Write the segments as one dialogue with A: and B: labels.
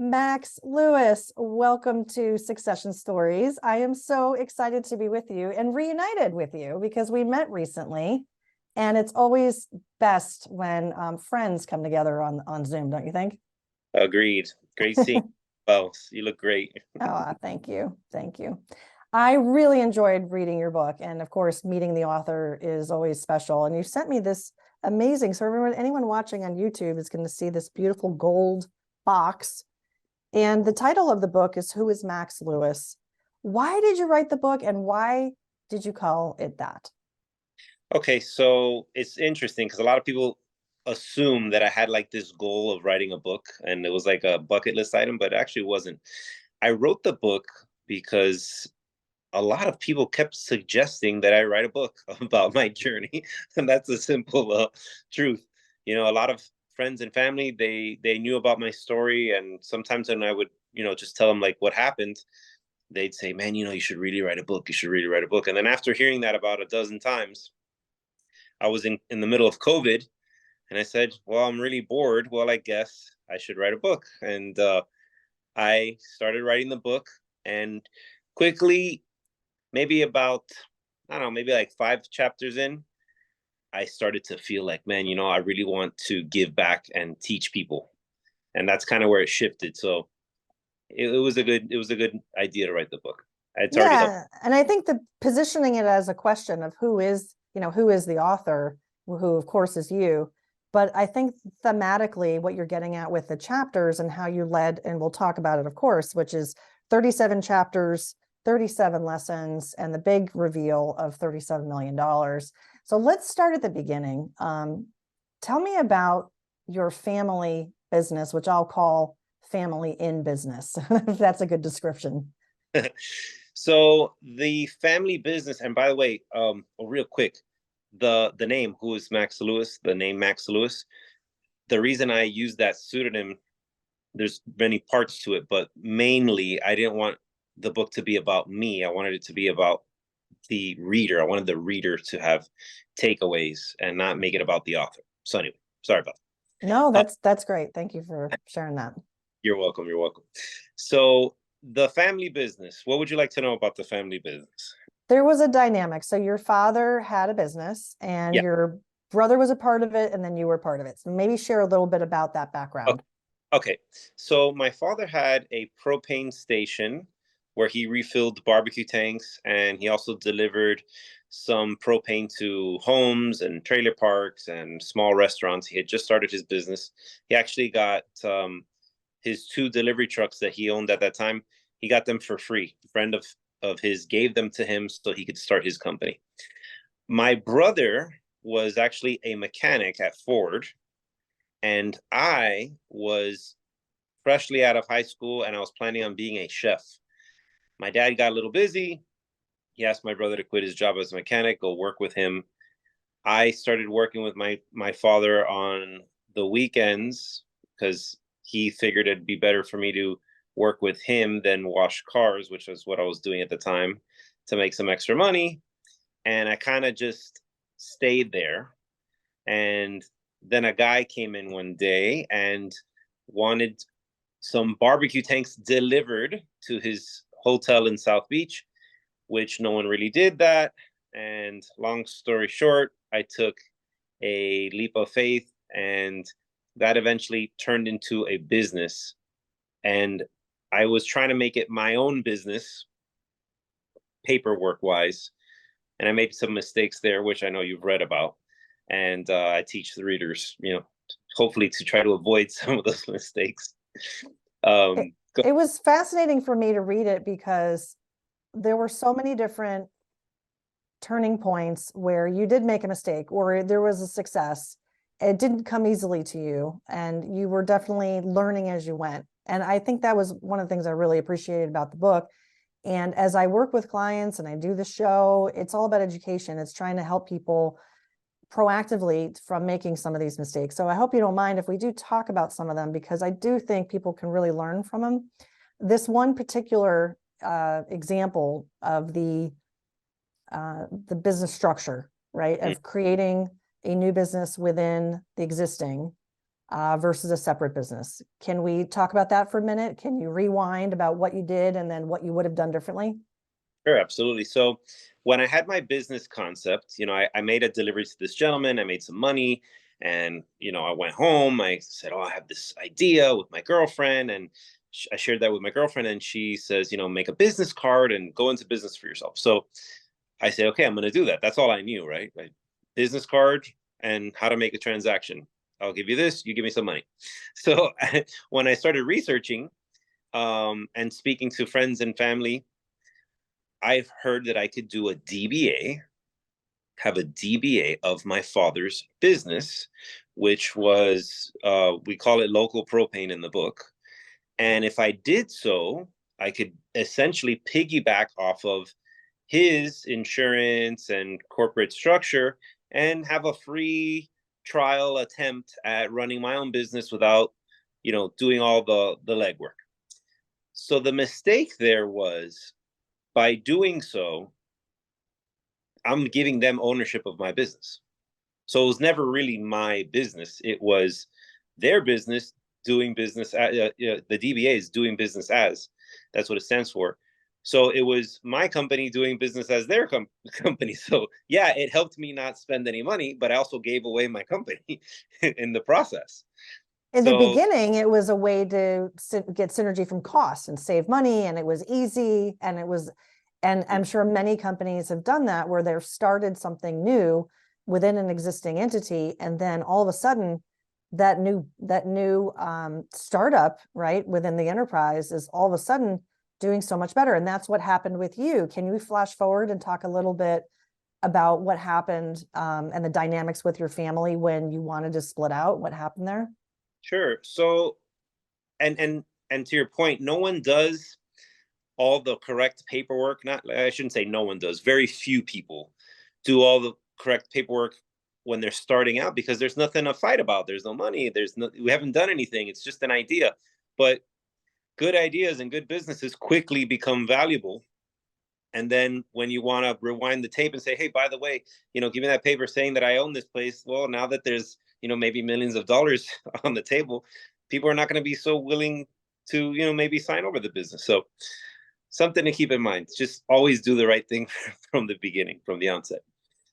A: Max Lewis, welcome to Succession Stories. I am so excited to be with you and reunited with you because we met recently, and it's always best when friends come together on Zoom, don't you think?
B: Agreed. Great seeing you both. You look great.
A: Oh, thank you. Thank you. I really enjoyed reading your book. And of course, meeting the author is always special. And you sent me this amazing. So remember, anyone watching on YouTube is going to see this beautiful gold box. And the title of the book is Who is Max Lewis? Why did you write the book and why did you call it that?
B: Okay, so it's interesting because a lot of people assume that I had like this goal of writing a book and it was like a bucket list item, but it actually wasn't. I wrote the book because a lot of people kept suggesting that I write a book about my journey, and that's a simple truth. A lot of friends and family they knew about my story, and sometimes when I would just tell them like what happened, they'd say, "Man, you should really write a book. You should really write a book." And then after hearing that about a dozen times, I was in the middle of COVID, and I said, "Well, I'm really bored. Well, I guess I should write a book." And I started writing the book, and quickly, maybe about, I don't know, maybe like 5 chapters in, I started to feel like, man, I really want to give back and teach people. And that's kind of where it shifted. So it was a good idea to write the book. It's already helped.
A: Yeah, and I think the positioning it as a question of who is the author, who of course is you. But I think thematically what you're getting at with the chapters and how you led, and we'll talk about it, of course, which is 37 chapters, 37 lessons, and the big reveal of $37 million. So let's start at the beginning. Tell me about your family business, which I'll call family in business, if that's a good description.
B: So the family business, and by the way, real quick, the name Who is Max Lewis, the name Max Lewis, the reason I use that pseudonym, there's many parts to it, but mainly I didn't want the book to be about me. I wanted it to be about the reader. I wanted the reader to have takeaways and not make it about the author. So anyway, sorry about
A: No,
B: that.
A: that's great. Thank you for sharing that.
B: You're welcome. You're welcome. So the family business. What would you like to know about the family business?
A: There was a dynamic. So your father had a business and
B: Yeah.
A: your brother was a part of it, and then you were part of it. So maybe share a little bit about that
B: Okay.
A: background.
B: Okay. So my father had a propane station where he refilled barbecue tanks, and he also delivered some propane to homes and trailer parks and small restaurants. He had just started his business. He actually got his 2 delivery trucks that he owned at that time. He got them for free. A friend of his gave them to him so he could start his company. My brother was actually a mechanic at Ford, and I was freshly out of high school, and I was planning on being a chef. My dad got a little busy. He asked my brother to quit his job as a mechanic, go work with him. I started working with my father on the weekends because he figured it'd be better for me to work with him than wash cars, which was what I was doing at the time, to make some extra money. And I kind of just stayed there. And then a guy came in one day and wanted some barbecue tanks delivered to his hotel in South Beach, which no one really did that. And long story short, I took a leap of faith, and that eventually turned into a business. And I was trying to make it my own business, paperwork wise. And I made some mistakes there, which I know you've read about. And I teach the readers, hopefully to try to avoid some of those mistakes.
A: It,
B: Um,
A: it was fascinating for me to read it because there were so many different turning points where you did make a mistake or there was a success. It didn't come easily to you, and you were definitely learning as you went. And I think that was one of the things I really appreciated about the book. And as I work with clients and I do the show, it's all about education. It's trying to help people proactively from making some of these mistakes. So I hope you don't mind if we do talk about some of them, because I do think people can really learn from them. This one particular example of the business structure, right,
B: mm,
A: of creating a new business within the existing. versus a separate business. Can we talk about that for a minute? Can you rewind about what you did and then what you would have done differently?
B: Sure, absolutely. So when I had my business concept, I made a delivery to this gentleman, I made some money, and I went home. I said, "Oh, I have this idea with my girlfriend," and I shared that with my girlfriend, and she says, "Make a business card and go into business for yourself." So I said, "Okay, I'm going to do that." That's all I knew, right? Business card and how to make a transaction. I'll give you this, you give me some money. So when I started researching and speaking to friends and family, I've heard that I could do a DBA, have a DBA of my father's business, which was, we call it local propane in the book. And if I did so, I could essentially piggyback off of his insurance and corporate structure and have a free trial attempt at running my own business without, doing all the legwork. So the mistake there was, by doing so, I'm giving them ownership of my business. So it was never really my business. It was their business doing business. The DBA is doing business as. That's what it stands for. So it was my company doing business as their company. So yeah, it helped me not spend any money, but I also gave away my company in the process.
A: In the
B: So
A: beginning, it was a way to get synergy from costs and save money, and it was easy, and I'm sure many companies have done that where they've started something new within an existing entity, and then all of a sudden that new startup, right, within the enterprise is all of a sudden doing so much better. And that's what happened with you. Can you flash forward and talk a little bit about what happened and the dynamics with your family when you wanted to split out? What happened there?
B: sure. So and to your point, no one does all the correct paperwork. Not, I shouldn't say no one does. Very few people do all the correct paperwork when they're starting out, because there's nothing to fight about. There's no money. We haven't done anything. It's just an idea. But good ideas and good businesses quickly become valuable. And then when you want to rewind the tape and say, "Hey, by the way, give me that paper saying that I own this place." Well, now that there's, maybe millions of dollars on the table, people are not going to be so willing to, maybe sign over the business. So something to keep in mind. Just always do the right thing from the beginning, from the onset.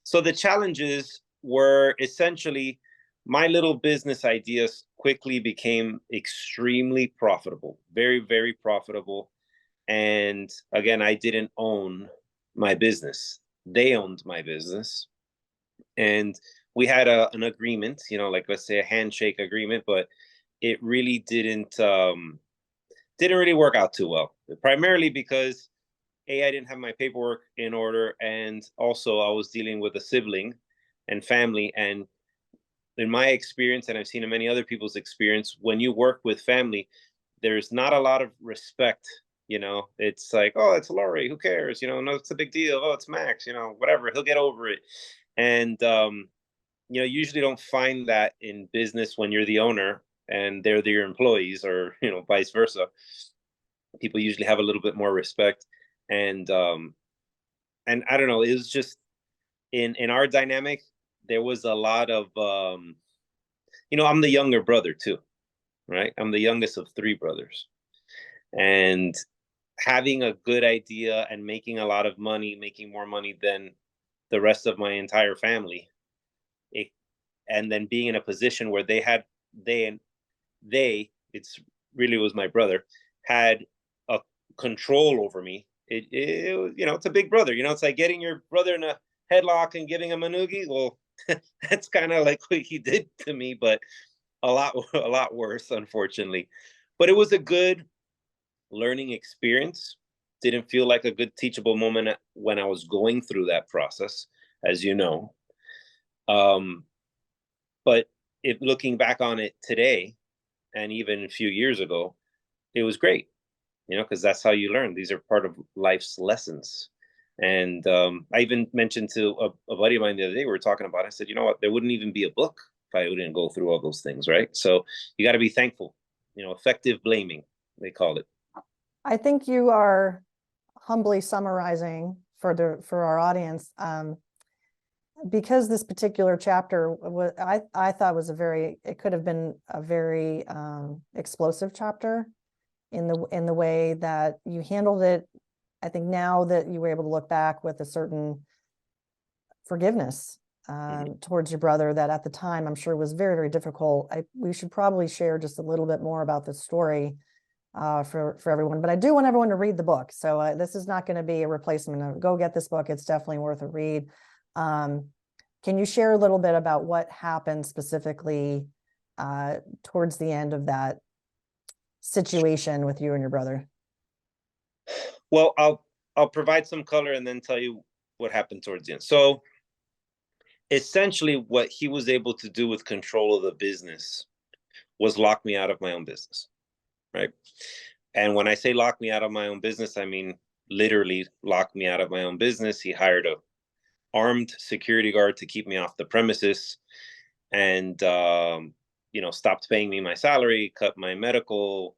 B: So the challenges were essentially, my little business ideas quickly became extremely profitable, very, very profitable. And again, I didn't own my business. They owned my business. And we had an agreement, like, let's say, a handshake agreement, but it really didn't really work out too well, primarily because I didn't have my paperwork in order, and also I was dealing with a sibling and family. And in my experience, and I've seen in many other people's experience, when you work with family, there's not a lot of respect. It's like, "Oh, it's Laurie, who cares? No, it's a big deal. Oh, it's Max, whatever, he'll get over it." And usually don't find that in business when you're the owner and they're your employees, or vice versa. People usually have a little bit more respect. And I don't know, it was just, in our dynamic, there was a lot of I'm the younger brother too, right? I'm the youngest of three brothers. And having a good idea and making a lot of money, making more money than the rest of my entire family, it, and then being in a position where they it's really was my brother, had a control over me. It's a big brother. It's like getting your brother in a headlock and giving him a noogie. Well, that's kind of like what he did to me, but a lot worse, unfortunately. But it was a good learning experience. Didn't feel like a good teachable moment when I was going through that process, as you know. Um, but if looking back on it today, and even a few years ago, it was great, because that's how you learn. These are part of life's lessons. And I even mentioned to a buddy of mine the other day, we were talking about it. I said, "You know what? There wouldn't even be a book if I didn't go through all those things, right?" So you got to be thankful. Effective blaming, they call it.
A: I think you are humbly summarizing for our audience because this particular chapter was, I thought was it could have been a very explosive chapter in the way that you handled it. I think now that you were able to look back with a certain forgiveness towards your brother, that at the time I'm sure was very, very difficult. We should probably share just a little bit more about this story for everyone, but I do want everyone to read the book. So this is not going to be a replacement of go get this book. It's definitely worth a read. Can you share a little bit about what happened specifically towards the end of that situation with you and your brother?
B: Well, I'll provide some color and then tell you what happened towards the end. So essentially what he was able to do with control of the business was lock me out of my own business, right? And when I say lock me out of my own business, I mean literally lock me out of my own business. He hired a armed security guard to keep me off the premises, and stopped paying me my salary, cut my medical,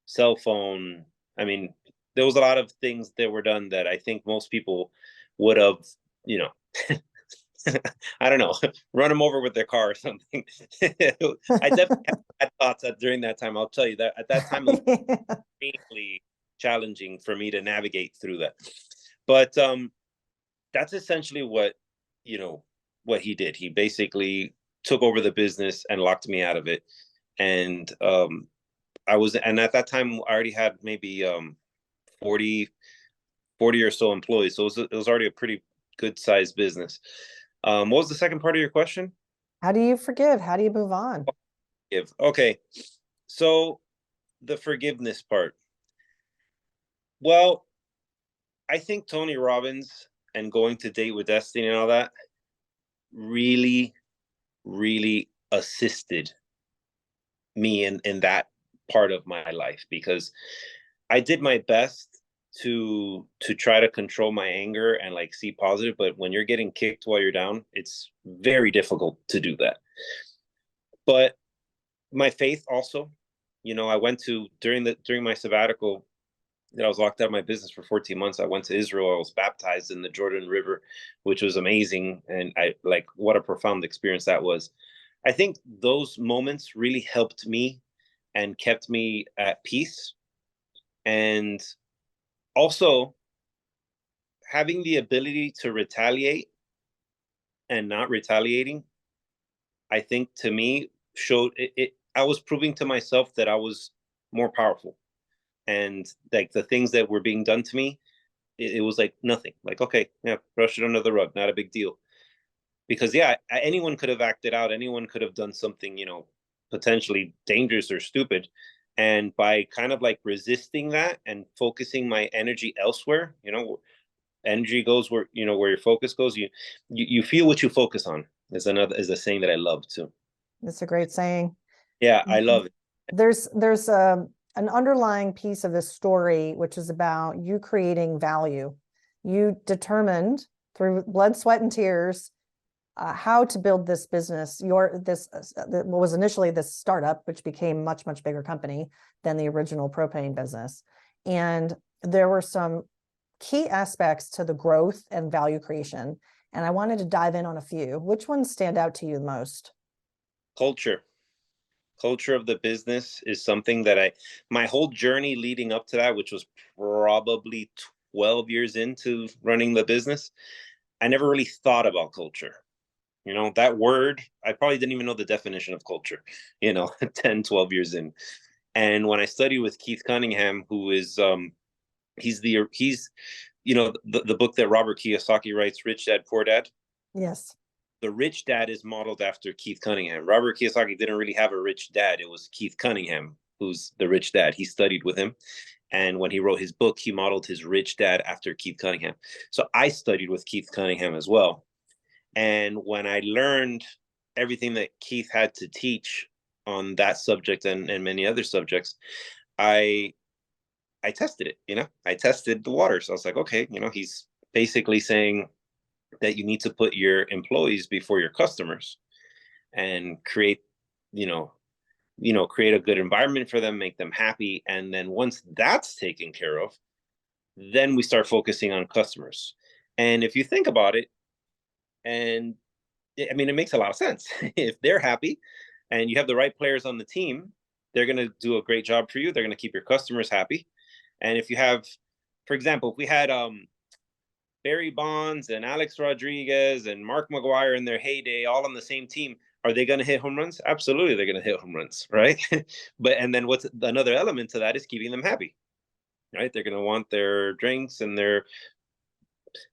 B: cell phone. I mean, there was a lot of things that were done that I think most people would have, I don't know, run them over with their car or something. I definitely had thoughts during that time. I'll tell you that at that time it was extremely challenging for me to navigate through that. But that's essentially what he did. He basically took over the business and locked me out of it. And and at that time I already had maybe 40 or so employees. So it was already a pretty good sized business. What was the second part of your question?
A: How do you forgive? How do you move on?
B: Okay. So the forgiveness part. Well, I think Tony Robbins and Going to Date with Destiny and all that really, really assisted me in that part of my life, because I did my best to try to control my anger and like see positive, but when you're getting kicked while you're down, it's very difficult to do that. But my faith also, I went to during my sabbatical that I was locked out of my business for 14 months. I went to Israel. I was baptized in the Jordan River, which was amazing. And what a profound experience that was. I think those moments really helped me and kept me at peace. And also having the ability to retaliate and not retaliating, I think to me showed it. I was proving to myself that I was more powerful, and like the things that were being done to me, it was like nothing. Like, okay, yeah, brush it under the rug, not a big deal. Because yeah, anyone could have acted out. Anyone could have done something, potentially dangerous or stupid. And by kind of like resisting that and focusing my energy elsewhere, energy goes where your focus goes. You feel what you focus on. Is a saying that I love too.
A: It's a great saying.
B: Yeah, I love it.
A: There's an underlying piece of this story, which is about you creating value. You determined through blood, sweat, and tears how to build this business. What was initially this startup, which became much, much bigger company than the original propane business. And there were some key aspects to the growth and value creation. And I wanted to dive in on a few. Which ones stand out to you the most?
B: Culture of the business is something that my whole journey leading up to that, which was probably 12 years into running the business, I never really thought about culture. That word, I probably didn't even know the definition of culture, 10, 12 years in. And when I studied with Keith Cunningham, who is, he's the book that Robert Kiyosaki writes, Rich Dad, Poor Dad.
A: Yes.
B: The rich dad is modeled after Keith Cunningham. Robert Kiyosaki didn't really have a rich dad. It was Keith Cunningham who's the rich dad. He studied with him. And when he wrote his book, he modeled his rich dad after Keith Cunningham. So I studied with Keith Cunningham as well. And when I learned everything that Keith had to teach on that subject and many other subjects, I tested it. I tested the water. So I was like, okay, he's basically saying that you need to put your employees before your customers and create create a good environment for them, make them happy. And then once that's taken care of, then we start focusing on customers. And if you think about it, and I mean, it makes a lot of sense. If they're happy and you have the right players on the team, they're going to do a great job for you. They're going to keep your customers happy. And if you have, for example, if we had Barry Bonds and Alex Rodriguez and Mark McGuire in their heyday all on the same team, are they going to hit home runs? Absolutely, they're going to hit home runs, right? But and then what's another element to that is keeping them happy, right? They're going to want their drinks and their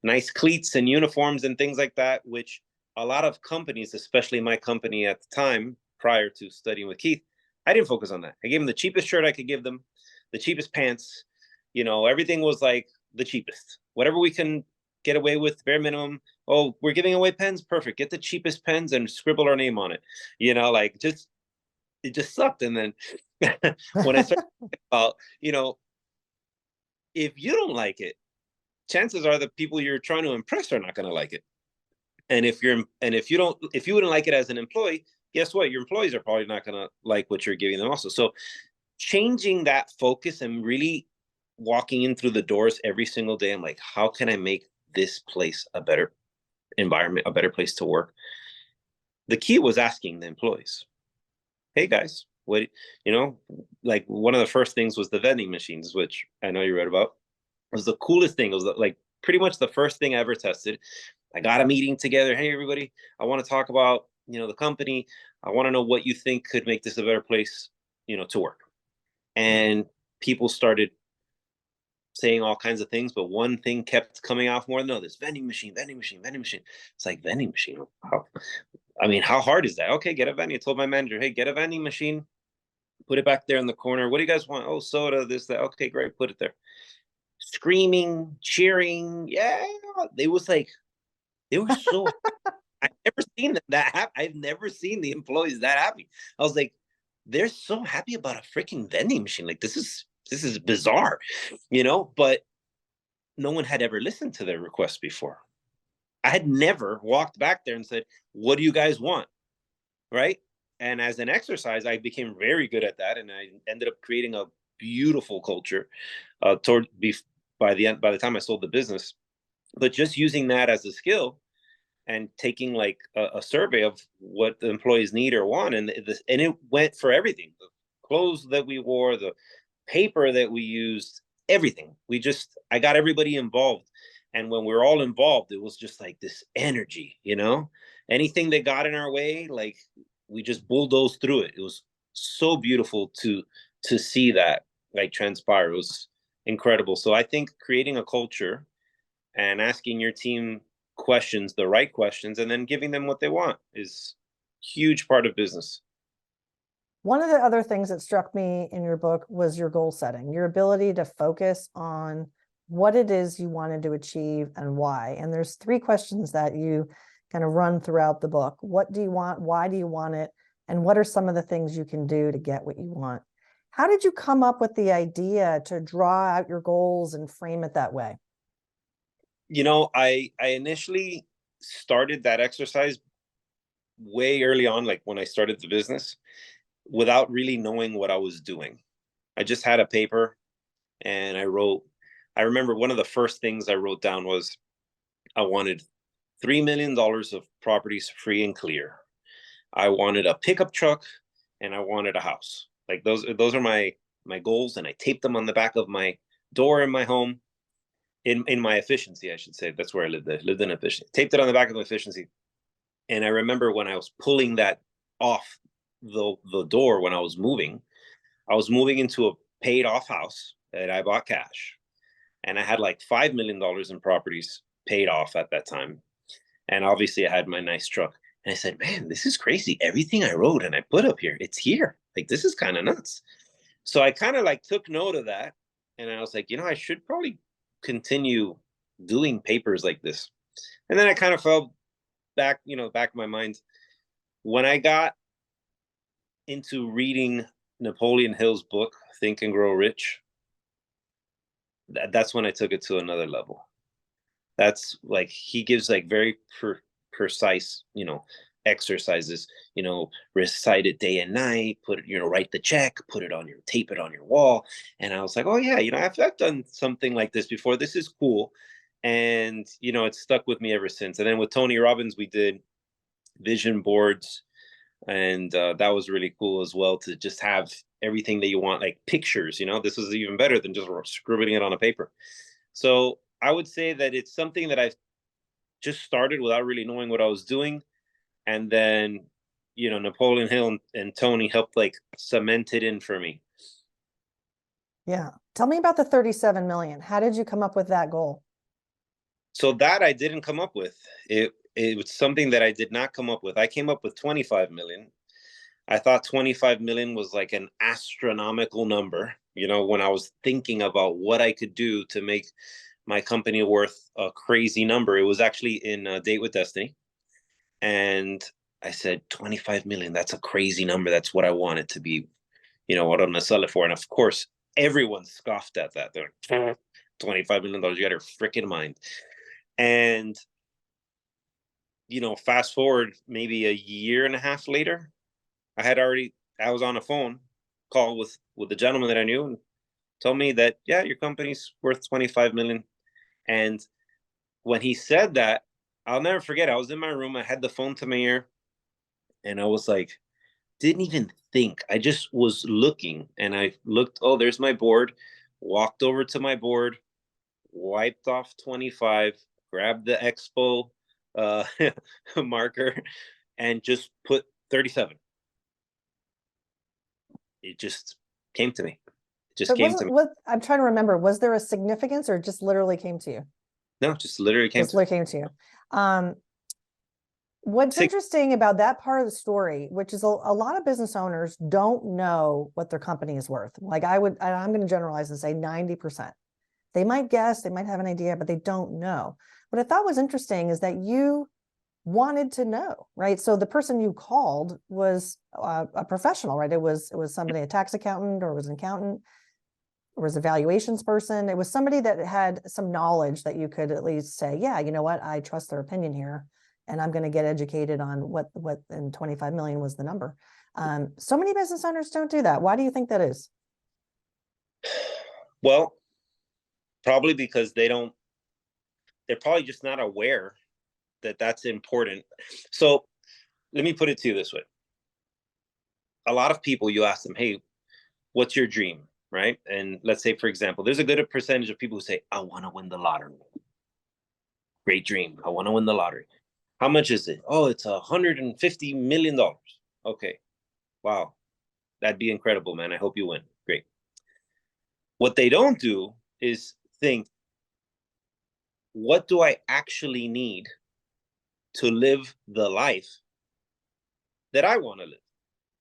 B: nice cleats and uniforms and things like that, which a lot of companies, especially my company at the time, prior to studying with Keith, I didn't focus on that. I gave them the cheapest shirt I could give them, the cheapest pants. Everything was like the cheapest. Whatever we can get away with, bare minimum. Oh, we're giving away pens? Perfect. Get the cheapest pens and scribble our name on it. Like just it just sucked. And then when I started about, if you don't like it, chances are the people you're trying to impress are not going to like it. And if you wouldn't like it as an employee, guess what? Your employees are probably not going to like what you're giving them also. So changing that focus and really walking in through the doors every single day, I'm like, how can I make this place a better environment, a better place to work? The key was asking the employees, hey guys, what, like one of the first things was the vending machines, which I know you read about. It was the coolest thing. It was like pretty much the first thing I ever tested. I got a meeting together. Hey, everybody, I want to talk about, the company. I want to know what you think could make this a better place, to work. And people started saying all kinds of things, but one thing kept coming off more than others. Vending machine, vending machine, vending machine. It's like vending machine. How hard is that? Okay, get a vending. I told my manager, hey, get a vending machine, put it back there in the corner. What do you guys want? Oh, soda, this, that. Okay, great, put it there. Screaming, cheering. Yeah. They was like, they were so I've never seen them that happy. I've never seen the employees that happy. I was like, they're so happy about a freaking vending machine. Like this is bizarre, but no one had ever listened to their request before. I had never walked back there and said, what do you guys want? Right. And as an exercise, I became very good at that. And I ended up creating a beautiful culture by the time I sold the business. But just using that as a skill and taking like a survey of what the employees need or want, and it went for everything: the clothes that we wore, the paper that we used, everything. I got everybody involved, and when we were all involved, it was just like this energy, anything that got in our way, like we just bulldozed through it. It was so beautiful to see that like transpire. It was incredible. So I think creating a culture and asking your team questions, the right questions, and then giving them what they want is huge part of business.
A: One of the other things that struck me in your book was your goal setting, your ability to focus on what it is you wanted to achieve and why. And there's 3 questions that you kind of run throughout the book. What do you want? Why do you want it? And what are some of the things you can do to get what you want? How did you come up with the idea to draw out your goals and frame it that way?
B: I initially started that exercise way early on, like when I started the business, without really knowing what I was doing. I just had a paper and I remember one of the first things I wrote down was I wanted $3 million of properties free and clear. I wanted a pickup truck and I wanted a house. Like those are my goals, and I taped them on the back of my door in my home. In my efficiency, I should say. That's where I lived. I lived in efficiency. Taped it on the back of my efficiency. And I remember when I was pulling that off the door when I was moving into a paid off house that I bought cash. And I had like $5 million in properties paid off at that time. And obviously I had my nice truck. And I said, man, this is crazy. Everything I wrote and I put up here, it's here. Like, this is kind of nuts. So I kind of like took note of that. And I was like, I should probably continue doing papers like this. And then I kind of fell back in my mind when I got into reading Napoleon Hill's book, Think and Grow Rich. That's when I took it to another level. That's like, he gives like very precise, exercises, recite it day and night, put it, write the check, tape it on your wall. And I was like, oh yeah, I've done something like this before. This is cool. And, it's stuck with me ever since. And then with Tony Robbins, we did vision boards, and that was really cool as well, to just have everything that you want, like pictures. This is even better than just scribbling it on a paper. So I would say that it's something that I've just started without really knowing what I was doing, and then Napoleon Hill and Tony helped like cement it in for me.
A: Yeah. Tell me about the 37 million. How did you come up with that goal?
B: So that I didn't come up with. It was something that I did not come up with. I came up with 25 million. I thought 25 million was like an astronomical number, when I was thinking about what I could do to make my company worth a crazy number. It was actually in Date with Destiny. And I said, 25 million, that's a crazy number. That's what I want it to be, what I'm going to sell it for. And of course, everyone scoffed at that. They're like, $25 million, you got your freaking mind. And, fast forward maybe a year and a half later, I was on a phone call with the gentleman that I knew, and told me that, yeah, your company's worth 25 million. And when he said that, I'll never forget. I was in my room. I had the phone to my ear, and I was like, didn't even think. I just was looking, and I looked. Oh, there's my board. Walked over to my board, wiped off 25, grabbed the Expo uh, marker, and just put 37. It just came to me. It just
A: But
B: came to me.
A: what I'm trying to remember, was there a significance or just literally came to you?
B: No, just literally came
A: Just
B: to me.
A: literally came to you. What's interesting about that part of the story, which is a lot of business owners don't know what their company is worth. Like I'm going to generalize and say 90%. They might guess, they might have an idea, but they don't know. What I thought was interesting is that you wanted to know, right? So the person you called was a professional, right? It was somebody, a tax accountant, or it was an accountant, or was a valuations person. It was somebody that had some knowledge that you could at least say, yeah, you know what, I trust their opinion here, and I'm going to get educated on what and 25 million was the number. So many business owners don't do that. Why do you think that is?
B: Well, probably because they're probably just not aware that that's important. So let me put it to you this way. A lot of people, you ask them, hey, what's your dream? Right? And let's say, for example, there's a good percentage of people who say, I want to win the lottery. Great dream. I want to win the lottery. How much is it? Oh, it's $150 million. Okay. Wow. That'd be incredible, man. I hope you win. Great. What they don't do is think, what do I actually need to live the life that I want to live?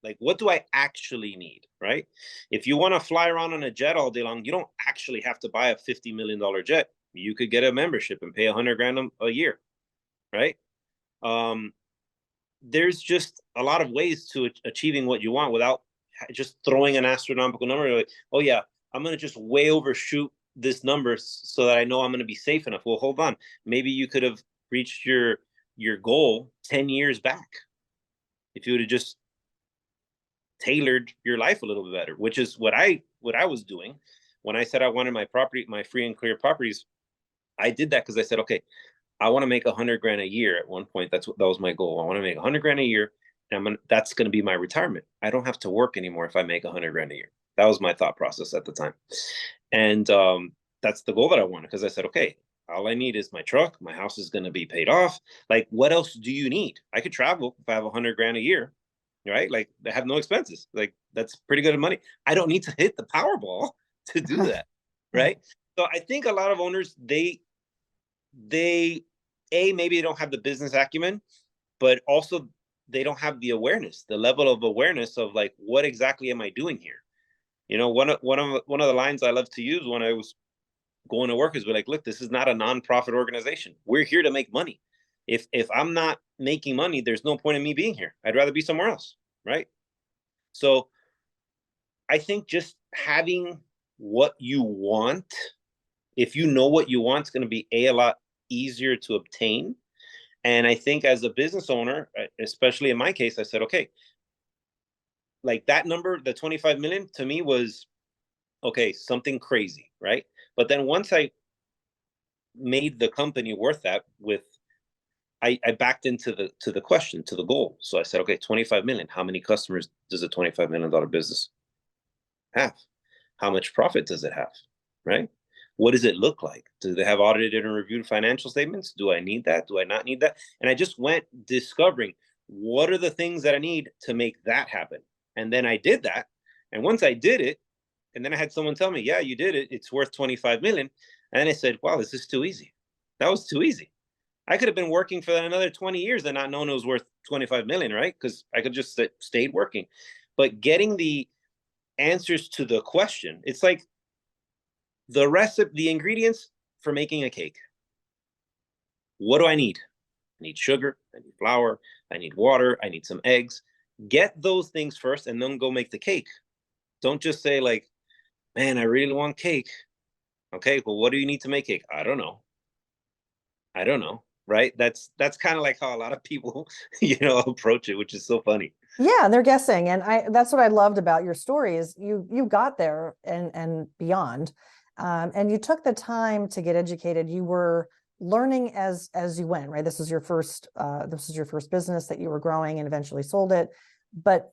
B: Like, what do I actually need, right? If you want to fly around on a jet all day long, you don't actually have to buy a $50 million jet. You could get a membership and pay 100 grand a year, right? There's just a lot of ways to achieving what you want without just throwing an astronomical number. Like, oh yeah, I'm going to just way overshoot this number so that I know I'm going to be safe enough. Well, hold on. Maybe you could have reached your goal 10 years back if you would have just tailored your life a little bit better, which is what I was doing when I said I wanted my free and clear properties. I did that because I said, okay, I want to make 100 grand a year at one point. That was my goal. I want to make 100 grand a year, and that's going to be my retirement. I don't have to work anymore if I make 100 grand a year. That was my thought process at the time, and that's the goal that I wanted, because I said, okay, all I need is my truck. My house is going to be paid off. Like, what else do you need? I could travel if I have 100 grand a year, right? Like, I have no expenses. Like, that's pretty good money. I don't need to hit the Powerball to do that, right? So I think a lot of owners, they maybe they don't have the business acumen, but also they don't have the awareness, the level of awareness of like, what exactly am I doing here? One of the lines I love to use when I was going to work is, be like, look, this is not a nonprofit organization. We're here to make money. If I'm not making money, there's no point in me being here. I'd rather be somewhere else, right? So I think just having what you want, if you know what you want, it's going to be a lot easier to obtain. And I think as a business owner, especially in my case, I said, okay, like that number, the 25 million to me was, okay, something crazy, right? But then once I made the company worth that with I backed into the question, to the goal. So I said, okay, 25 million. How many customers does a $25 million business have? How much profit does it have? Right? What does it look like? Do they have audited and reviewed financial statements? Do I need that? Do I not need that? And I just went discovering what are the things that I need to make that happen. And then I did that. And once I did it, and then I had someone tell me, yeah, you did it. It's worth 25 million. And then I said, wow, this is too easy. That was too easy. I could have been working for another 20 years and not known it was worth 25 million, right? Because I could just stayed working. But getting the answers to the question, it's like the recipe, the ingredients for making a cake. What do I need? I need sugar, I need flour, I need water, I need some eggs. Get those things first and then go make the cake. Don't just say like, man, I really want cake. Okay, well, what do you need to make cake? I don't know. I don't know. Right? That's kind of like how a lot of people, approach it, which is so funny.
A: Yeah, they're guessing. And that's what I loved about your story is you got there and beyond. And you took the time to get educated. You were learning as you went, right? This was your first business that you were growing and eventually sold it. But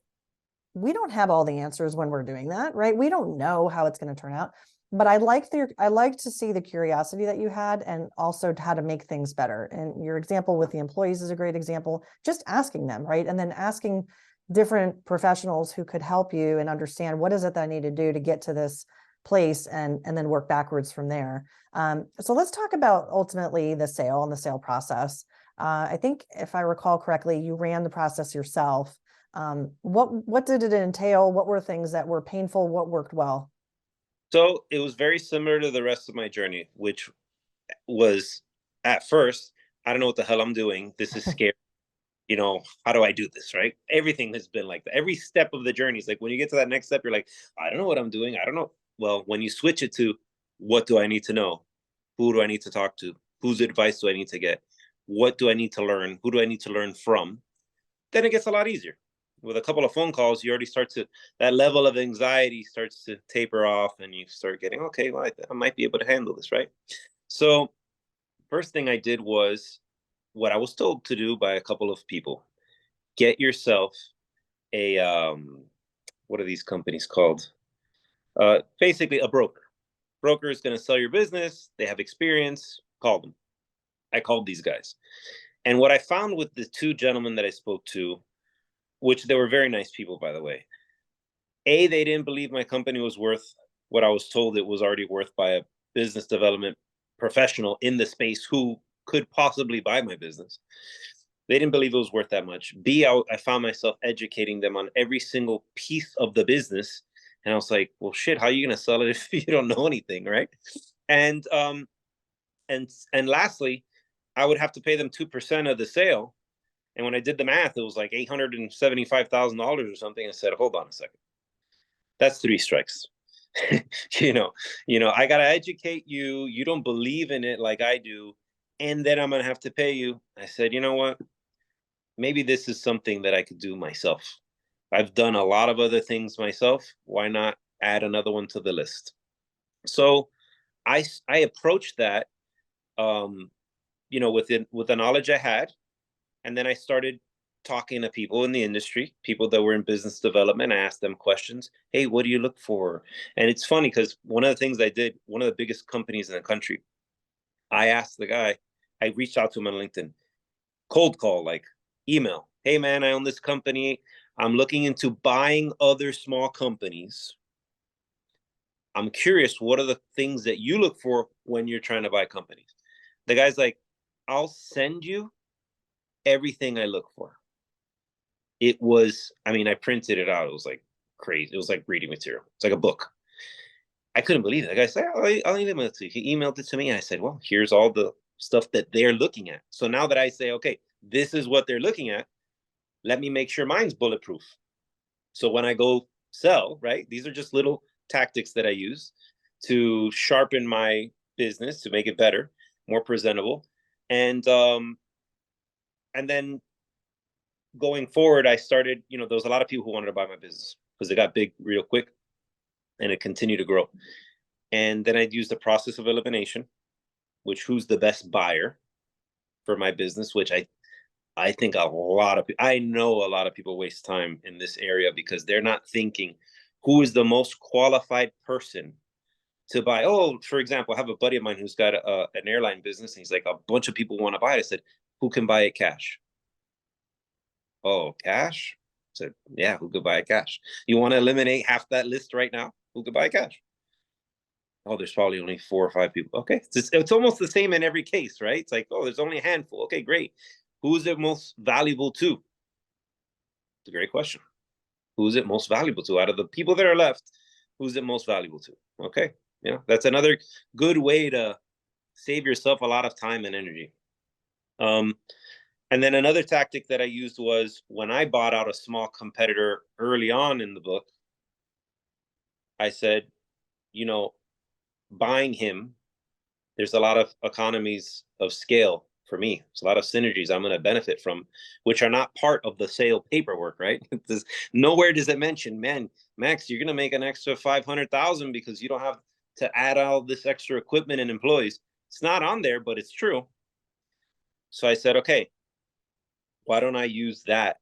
A: we don't have all the answers when we're doing that, right? We don't know how it's going to turn out. But I like to see the curiosity that you had and also how to make things better. And your example with the employees is a great example. Just asking them, right? And then asking different professionals who could help you and understand what is it that I need to do to get to this place and then work backwards from there. So let's talk about ultimately the sale and the sale process. I think if I recall correctly, you ran the process yourself. What did it entail? What were things that were painful? What worked well?
B: So it was very similar to the rest of my journey, which was at first, I don't know what the hell I'm doing. This is scary. How do I do this? Right? Everything has been like that. Every step of the journey is like when you get to that next step, you're like, I don't know what I'm doing. I don't know. Well, when you switch it to what do I need to know? Who do I need to talk to? Whose advice do I need to get? What do I need to learn? Who do I need to learn from? Then it gets a lot easier. With a couple of phone calls, you already start to, that level of anxiety starts to taper off and you start getting, okay, well, I might be able to handle this, right? So first thing I did was what I was told to do by a couple of people. Get yourself a what are these companies called? Basically a broker. Broker is going to sell your business. They have experience. Call them. I called these guys. And what I found with the two gentlemen that I spoke to, which they were very nice people, by the way, they didn't believe my company was worth what I was told it was already worth by a business development professional in the space who could possibly buy my business. They didn't believe it was worth that much. B, I found myself educating them on every single piece of the business. And I was like, well, shit, how are you going to sell it if you don't know anything, right? And and lastly, I would have to pay them 2% of the sale. And when I did the math, it was like $875,000 or something. I said, hold on a second. That's three strikes. you know, I gotta educate you. You don't believe in it like I do, and then I'm gonna have to pay you. I said, you know what? Maybe this is something that I could do myself. I've done a lot of other things myself. Why not add another one to the list? So I approached that, um, with the knowledge I had, and then I started talking to people in the industry, people that were in business development. I asked them questions. Hey, what do you look for? And it's funny because one of the things I did, one of the biggest companies in the country, I asked the guy, I reached out to him on LinkedIn, cold call, like email. Hey, man, I own this company. I'm looking into buying other small companies. I'm curious, what are the things that you look for when you're trying to buy companies? The guy's like, I'll send you everything I look for. It was, I mean, I printed it out. It was like crazy. It was like reading material. It's like a book. I couldn't believe it. The guy said, I'll email it to you. He emailed it to me. And I said, well, here's all the stuff that they're looking at. So now that I say, okay, this is what they're looking at, let me make sure mine's bulletproof. So when I go sell, right, these are just little tactics that I use to sharpen my business, to make it better, more presentable. And then going forward, I started, there was a lot of people who wanted to buy my business because it got big real quick and it continued to grow. And then I'd use the process of elimination, which who's the best buyer for my business, which I I think I know a lot of people waste time in this area because they're not thinking who is the most qualified person to buy. Oh, for example, I have a buddy of mine who's got an airline business, and he's like, a bunch of people want to buy it. I said, who can buy it cash? Oh, cash? I said, yeah, who could buy it cash? You want to eliminate half that list right now? Who could buy it cash? Oh, there's probably only 4 or 5 people. Okay, it's almost the same in every case, right? It's like, oh, there's only a handful. Okay, great. Who's it most valuable to? It's a great question. Who's it most valuable to? Out of the people that are left, who's it most valuable to? Okay, that's another good way to save yourself a lot of time and energy. And then another tactic that I used was when I bought out a small competitor early on in the book, I said, buying him, there's a lot of economies of scale for me. There's a lot of synergies I'm going to benefit from, which are not part of the sale paperwork, right? Nowhere does it mention, man, Max, you're going to make an extra 500,000 because you don't have to add all this extra equipment and employees. It's not on there, but it's true. So I said, okay, why don't I use that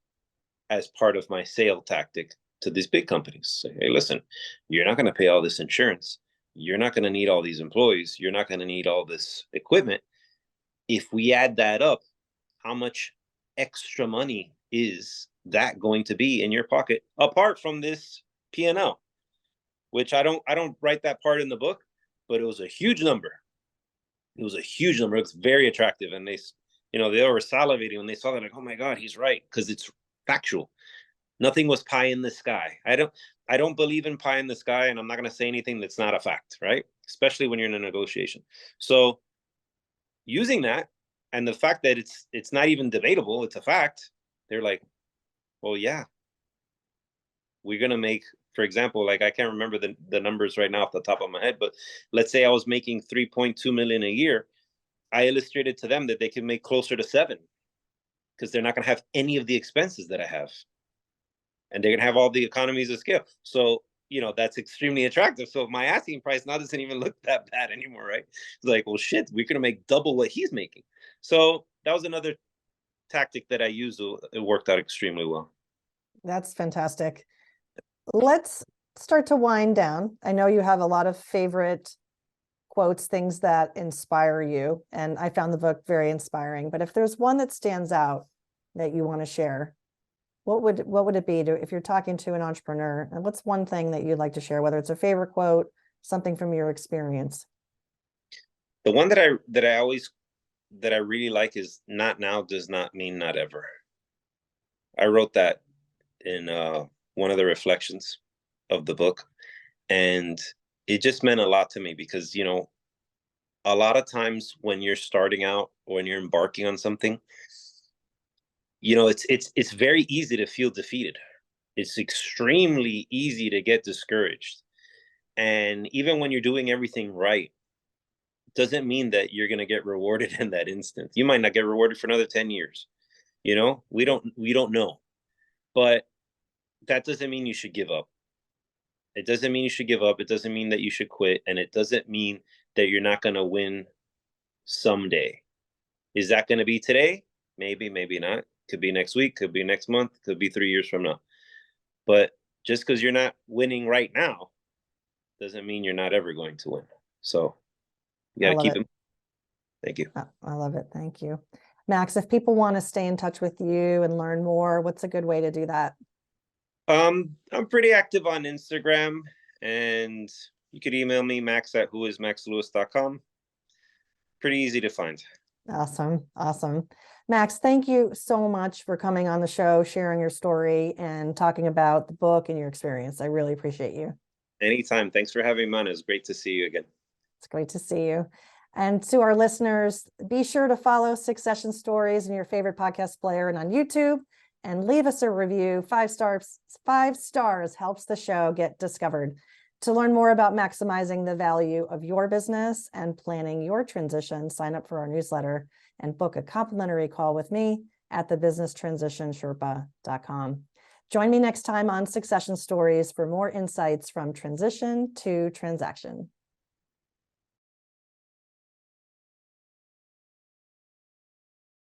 B: as part of my sale tactic to these big companies? Say, hey, listen, you're not going to pay all this insurance. You're not going to need all these employees. You're not going to need all this equipment. If we add that up, how much extra money is that going to be in your pocket apart from this P&L? Which I don't write that part in the book, but it was a huge number. It was a huge number. It's very attractive, and they were salivating when they saw that. Like, oh my God, he's right, because it's factual. Nothing was pie in the sky. I don't believe in pie in the sky, and I'm not going to say anything that's not a fact, right? Especially when you're in a negotiation. So using that, and the fact that it's not even debatable, it's a fact. They're like, well, yeah, we're going to make, for example, like, I can't remember the numbers right now off the top of my head, but let's say I was making 3.2 million a year. I illustrated to them that they can make closer to 7, because they're not going to have any of the expenses that I have, and they're going to have all the economies of scale. So that's extremely attractive. So my asking price now doesn't even look that bad anymore, right? It's like, well, shit, we're going to make double what he's making. So that was another tactic that I used. It worked out extremely well.
A: That's fantastic. Let's start to wind down. I know you have a lot of favorite quotes, things that inspire you, and I found the book very inspiring. But if there's one that stands out that you want to share, what would it be if you're talking to an entrepreneur? And what's one thing that you'd like to share, whether it's a favorite quote, something from your experience?
B: The one that I really like is, not now does not mean not ever. I wrote that in one of the reflections of the book, and it just meant a lot to me, because a lot of times when you're starting out, when you're embarking on something, it's very easy to feel defeated. It's extremely easy to get discouraged, and even when you're doing everything right, doesn't mean that you're going to get rewarded in that instant. You might not get rewarded for another 10 years. We don't know, but that doesn't mean you should give up. It doesn't mean you should give up. It doesn't mean that you should quit. And it doesn't mean that you're not going to win someday. Is that going to be today? Maybe, maybe not. Could be next week, could be next month, could be 3 years from now. But just because you're not winning right now doesn't mean you're not ever going to win. So you got to keep it. Thank you.
A: I love it. Thank you. Max, if people want to stay in touch with you and learn more, what's a good way to do that?
B: I'm pretty active on Instagram, and you could email me, max@whoismaxlewis.com. Pretty easy to find.
A: Awesome. Awesome. Max, thank you so much for coming on the show, sharing your story and talking about the book and your experience. I really appreciate you.
B: Anytime. Thanks for having me on. It was great to see you again.
A: It's great to see you. And to our listeners, be sure to follow Succession Stories in your favorite podcast player and on YouTube, and leave us a review. 5 stars. 5 stars helps the show get discovered. To learn more about maximizing the value of your business and planning your transition, sign up for our newsletter and book a complimentary call with me at thebusinesstransitionsherpa.com. Join me next time on Succession Stories for more insights from transition to transaction.